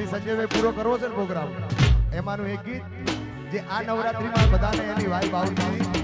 સંજયભાઈ પૂરો કરવો છે ને પ્રોગ્રામ એમાંનું એક ગીત જે આ નવરાત્રીમાં બધાને એની વાઇબ આવતી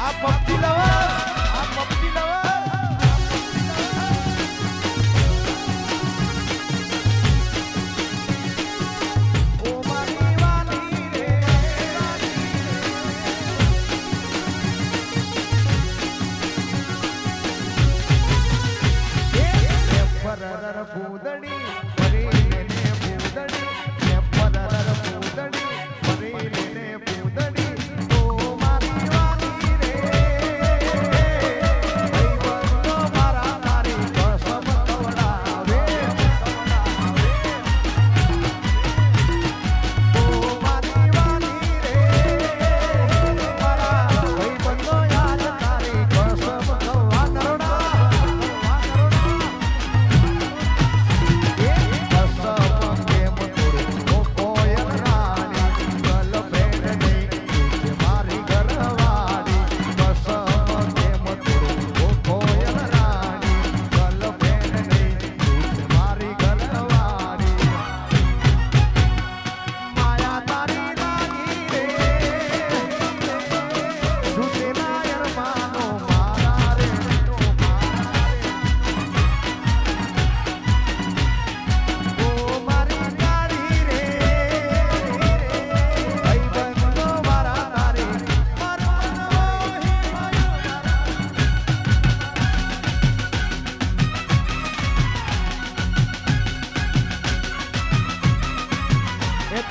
આ પબજી લવર, આ પબજી લવર. ઓ મારી વાલી રે, પરર ફૂદડી પરી ને ફૂદડી, પરર ફૂદડી પરી ને ફૂદડી. ઓ મારી વાલી રે, ભાઈબંધો મારા તારી કસમ ખવડાવે. ઓ મારી વાલી રે, મારા ભાઈબંધો યાદ તારી કસમ ખવડાવે.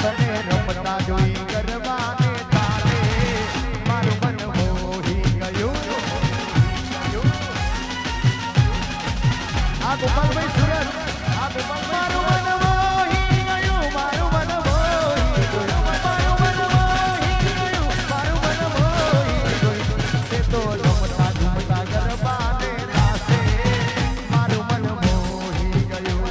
તને રમતા જોઈ ગરબાને તારે મારું મન મોહી ગયું. આ ગોપાલભાઈ સુરત, આ ગોપાલ મારું મન મોહી ગયું, મારું મન મોહી ગયું, મારું મન મોહી ગયું, મારું મન મોહી ગયું. તે તો રમતા ઝૂમતા ગરબાને નાચે મારું મન મોહી ગયું.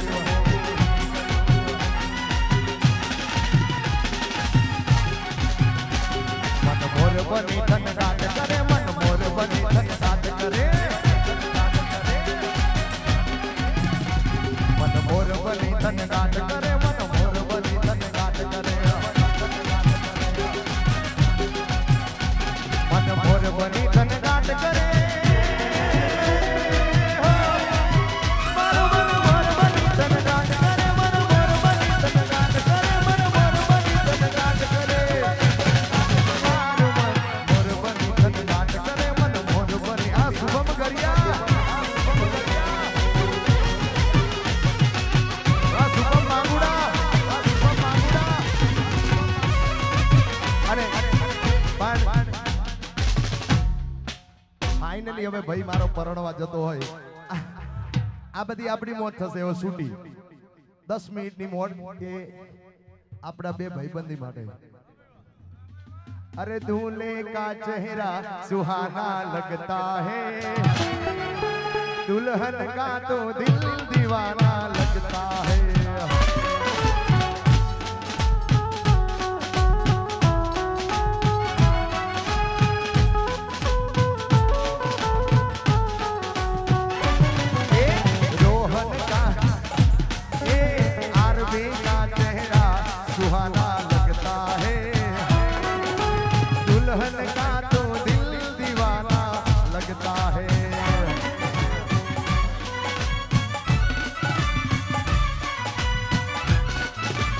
મોર બની ધન ગાટ કરે, મન મોર બની ધન ગાટ કરે, મન મોર બની ધન ગાટ કરે, મન મોર બની ધન ગાટ કરે, મન મોર બની ધન ગાટ કરે. ફાઇનલી હવે ભાઈ મારો પરણવા જતો હોય, આ બધી આપણી મોત થશે. હવે છૂટી 10 મિનિટની મોત કે આપણા બે ભાઈબંધી માટે. અરે दूल्हे का चेहरा सुहाना लगता है, दुल्हन का तो दिल दीवाना लगता है. सुहाना लगता है, दुल्हन का तो दिल दीवाना लगता है.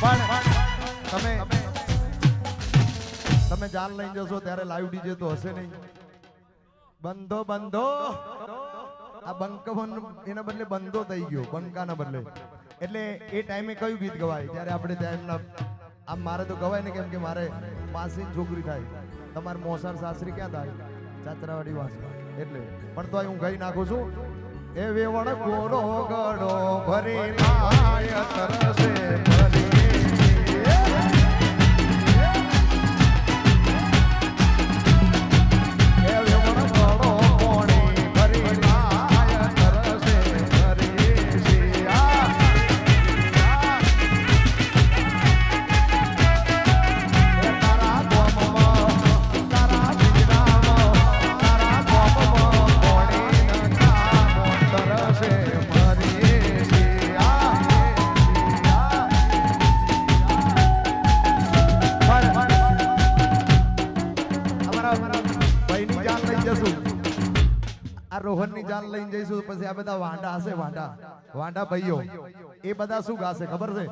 પણ તમે જાન લઈ જશો ત્યારે લાઈવ ડીજે તો હશે નહીં. બંધો બંધો આ બંકવન એના બદલે બંધો થઈ ગયો, બંકાના બદલે. એટલે એ ટાઈમે કયું ગીત ગવાય ત્યારે આપણે ત્યાં એમના આમ મારે તો ગવાય ને, કેમ કે મારે માસીની છોકરી થાય, તમારે મોસાર સાસરી ક્યાં થાય, ચાચરાવાડી વાસમાં. એટલે પણ તો હું ગઈ નાખું છું. એ વેવણ ઘોડો ગડો ભરી લાય તરસે ભરી, જશું આ રોહનની જાન લઈને જઈશું પછી આ બધા વાંડા હશે વાંડા ભાઈઓ એ બધા શું ગાશે ખબર છે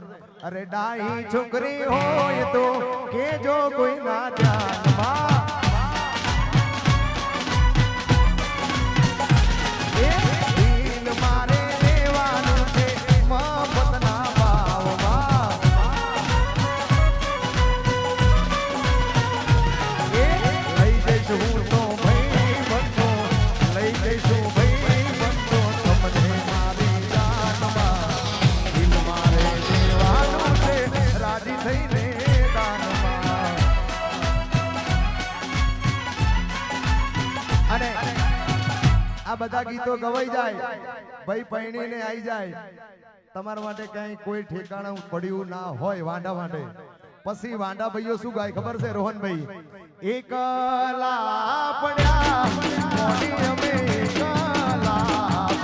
અરે ડાઈ છોકરી હોય તો કે જો કોઈ ના જાનમાં એ દિલ મારે લેવાનું છે મફતના ભાવમાં એ લઈ જઈશું હું તો ભાઈ બંધો લઈ જઈશું ભાઈ બંધો તમને મારી જાનમાં દિલ મારે લેવાનું છે રાજી થઈને દાનમાં અને આ બધા ગીતો ગવાઈ જાય ભાઈ પૈણીને આવી જાય તમારા માટે ક્યાંય કોઈ ઠેકાણું પડ્યું ના હોય વાંડા માટે પછી વાંડા ભાઈઓ શું ગાય ખબર છે રોહનભાઈ એકલા પડ્યા મોડી અમે એકલા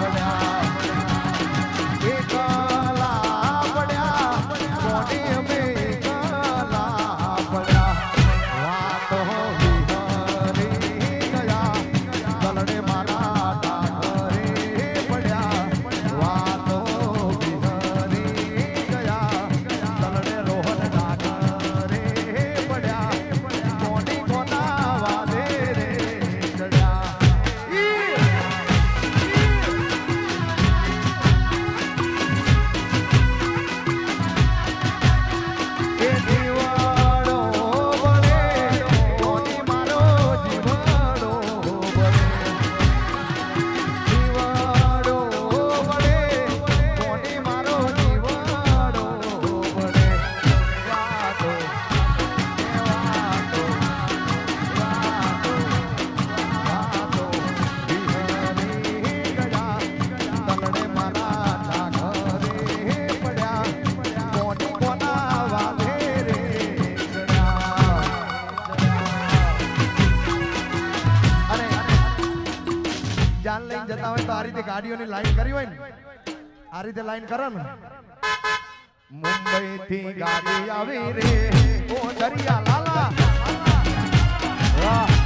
પડ્યા એકલા પડ્યા મોડી અમે એકલા પડ્યા વાતો વિહરી ગયા દલડે મારા ડાકરે પડ્યા વાતો વિહરી ગયા દલડે રોહન ડાકરે પડ્યા મોડી કોના વાદે રે ચડ્યા એ જીવાડો બને કોની મારો જીવાડો બને જીવાડો બને કોની મારો જીવાડો બને વાતો વાતો વાતો વાતો વિહરી ગયા તલડે મારા ડાકરે પડ્યા કોની કોના વાલે રે ચડ્યા અને જાન લઈને જતા હોય તો આ રીતે ગાડીઓની લાઈન કરી હોય ને આ રીતે લાઈન કરો ને મુંબઈ થી ગાડી આવી રે ઓ દરિયા લાલા વાહ